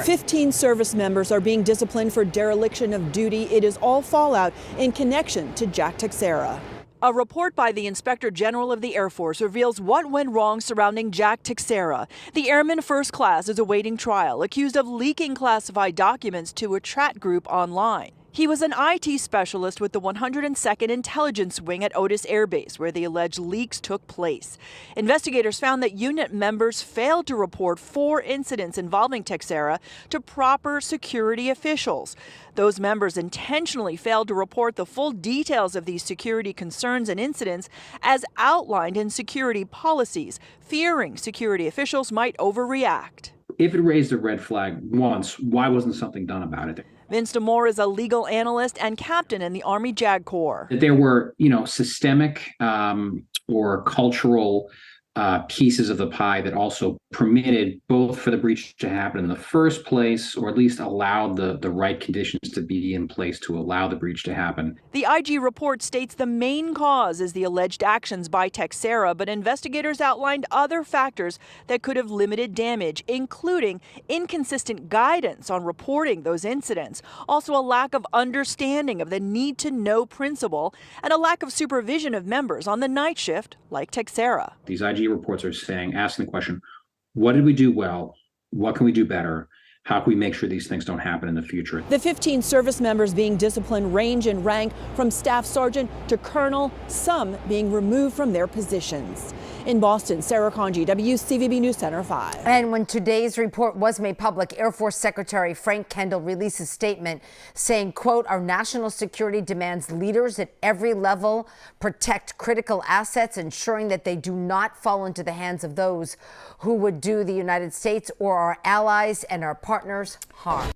15 service members are being disciplined for dereliction of duty. It is all fallout in connection to Jack Teixeira. A report by the Inspector General of the Air Force reveals what went wrong surrounding Jack Teixeira. The airman first class is awaiting trial, accused of leaking classified documents to a chat group online. He was an IT specialist with the 102nd Intelligence Wing at Otis Air Base, where the alleged leaks took place. Investigators found that unit members failed to report 4 incidents involving Teixeira to proper security officials. Those members intentionally failed to report the full details of these security concerns and incidents as outlined in security policies, fearing security officials might overreact. If it raised a red flag once, why wasn't something done about it? Vince Damore is a legal analyst and captain in the Army JAG Corps. There were, systemic or cultural pieces of the pie that also permitted both for the breach to happen in the first place, or at least allowed the right conditions to be in place to allow the breach to happen. The IG report states the main cause is the alleged actions by Teixeira, but investigators outlined other factors that could have limited damage, including inconsistent guidance on reporting those incidents, also a lack of understanding of the need-to-know principle, and a lack of supervision of members on the night shift like Teixeira. These IG reports are asking the question, what did we do well? What can we do better? How can we make sure these things don't happen in the future? The 15 service members being disciplined range in rank from staff sergeant to colonel, some being removed from their positions. In Boston, Sarah Conji, WCVB News Center 5. And when today's report was made public, Air Force Secretary Frank Kendall released a statement saying, quote, "Our national security demands leaders at every level protect critical assets, ensuring that they do not fall into the hands of those who would do the United States or our allies and our partners harm."